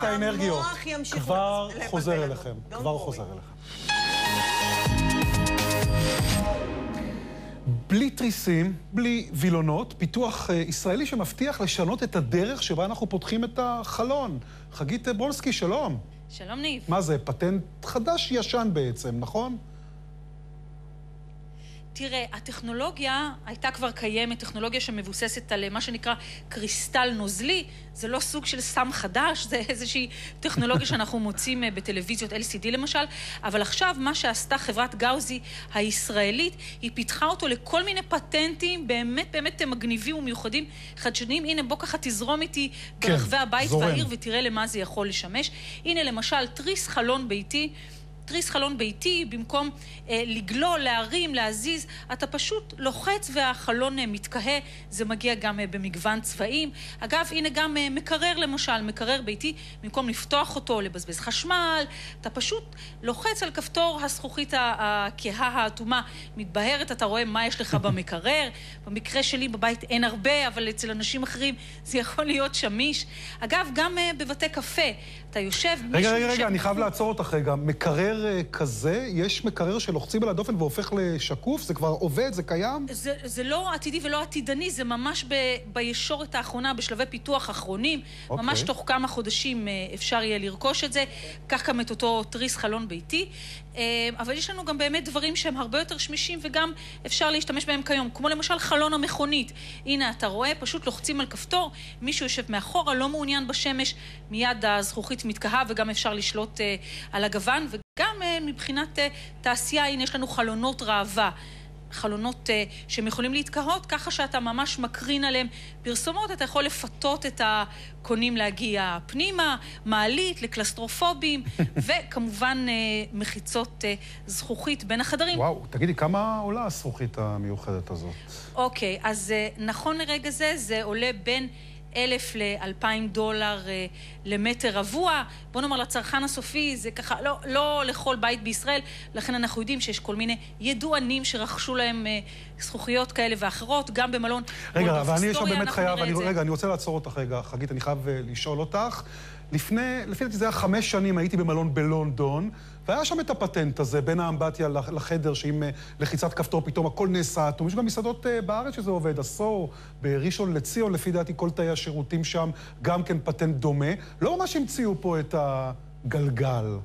האנרגיות כבר חוזר אליכם, בלי תריסים, בלי וילונות, פיתוח ישראלי שמבטיח לשנות את הדרך שבה אנחנו פותחים את החלון. חגית ברונסקי, שלום. שלום ניב. מה זה? פטנט חדש ישן בעצם, נכון? תראה, הטכנולוגיה הייתה כבר קיימת, טכנולוגיה שמבוססת על מה שנקרא קריסטל נוזלי. זה לא סוג של סם חדש, זה איזושהי טכנולוגיה שאנחנו מוצאים בטלוויזיות LCD למשל, אבל עכשיו מה שעשתה חברת גאוזי הישראלית, היא פיתחה אותו לכל מיני פטנטים באמת מגניבים ומיוחדים, חדשניים. הנה, בוא ככה תזרום איתי ברחבי הבית והעיר ותראה למה זה יכול לשמש. הנה למשל, תריס חלון ביתי. תריס חלון ביתי, במקום לגלול, להרים, להזיז, אתה פשוט לוחץ והחלון מתקהה. זה מגיע גם במגוון צבעים. אגב, הנה גם מקרר למשל, מקרר ביתי, במקום לפתוח אותו, לבזבז חשמל, אתה פשוט לוחץ על כפתור הזכוכית הכהה האטומה, מתבהרת, אתה רואה מה יש לך במקרר. במקרה שלי בבית אין הרבה, אבל אצל אנשים אחרים זה יכול להיות שמיש. אגב, גם בבתי קפה, אתה יושב... רגע, אני חייב לעצור אותך רגע. מקרר כזה, יש מקרר שלוחצים על הדופן והופך לשקוף? זה כבר עובד? זה קיים? זה לא עתידי ולא עתידני, זה ממש בישורת האחרונה, בשלבי פיתוח אחרונים. ממש תוך כמה חודשים אפשר יהיה לרכוש את זה. כך גם את אותו תריס חלון ביתי. אבל יש לנו גם באמת דברים שהם הרבה יותר שמישים וגם אפשר להשתמש בהם כיום. כמו למשל חלון המכונית. הנה, אתה רואה, פשוט לוחצים על כפתור, מישהו יושב מאחורה, לא מעוניין בשמש, מיד הזכוכית מתקהה וגם אפשר לשלוט על הגוון. וגם מבחינת תעשייה, הנה יש לנו חלונות ראווה. חלונות שהם יכולים להתקהות, ככה שאתה ממש מקרין עליהם פרסומות, אתה יכול לפתות את הקונים להגיע פנימה, מעלית, לקלסטרופובים, וכמובן מחיצות זכוכית בין החדרים. וואו, תגידי, כמה עולה הזכוכית המיוחדת הזאת? אוקיי, אז נכון לרגע זה, זה עולה בין $1,000 ל$2,000 למטר רבוע. בוא נאמר, לצרכן הסופי זה ככה, לא לכל בית בישראל, לכן אנחנו יודעים שיש כל מיני ידוענים שרכשו להם זכוכיות כאלה ואחרות, גם במלון. רגע, אבל אני עכשיו באמת חייב, אני רוצה לעצור אותך רגע, חגית, אני חייב לשאול אותך. לפי דעתי זה היה 5 שנים, הייתי במלון בלונדון, והיה שם את הפטנט הזה, בין האמבטיה לחדר, שעם לחיצת כפתור פתאום הכל נעשה. יש גם מסעדות בארץ שזה עובד, עשור, בראשון לציון, לפי דעתי כל תאי השירותים שם, גם כן פטנט דומה. לא ממש המציאו פה את הגלגל,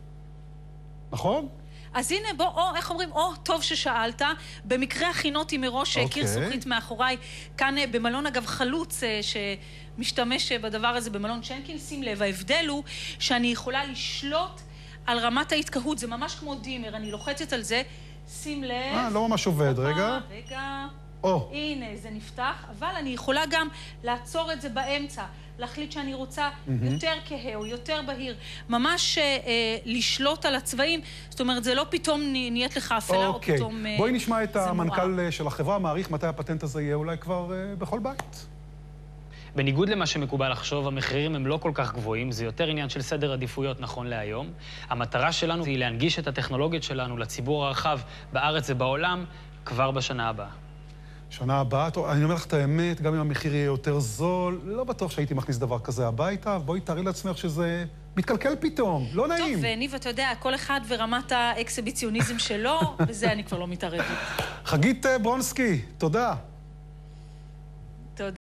נכון? אז הנה, איך אומרים, טוב ששאלת. במקרה הכינותי מראש, קיר זכוכית מאחוריי, כאן במלון אגב חלוץ שמשתמש בדבר הזה במלון צ'נקין. שים לב, ההבדל הוא שאני יכולה לשלוט על רמת ההתקהות, זה ממש כמו דימר, אני לוחצת על זה, שים לב. לא ממש עובד, רגע. הנה, זה נפתח, אבל אני יכולה גם לעצור את זה באמצע, להחליט שאני רוצה יותר כהה או יותר בהיר, ממש לשלוט על הצבעים, זאת אומרת, זה לא פתאום נהיית לך אפלה או פתאום... בואי נשמע את המנכ"ל של החברה, מעריך מתי הפטנט הזה יהיה אולי כבר בכל בית. בניגוד למה שמקובל לחשוב, המחירים הם לא כל כך גבוהים, זה יותר עניין של סדר עדיפויות נכון להיום. המטרה שלנו היא להנגיש את הטכנולוגיות שלנו לציבור הרחב בארץ ובעולם כבר בשנה הבאה. שנה הבאה, אני אומר לך את האמת, גם אם המחיר יהיה יותר זול, לא בטוח שהייתי מכניס דבר כזה הביתה, בואי תארי לעצמך שזה מתקלקל פתאום, לא נעים. טוב, ניב, אתה יודע, כל אחד ורמת האקסיביציוניזם שלו, וזה אני כבר לא מתערבת. חגית ברונסקי, תודה.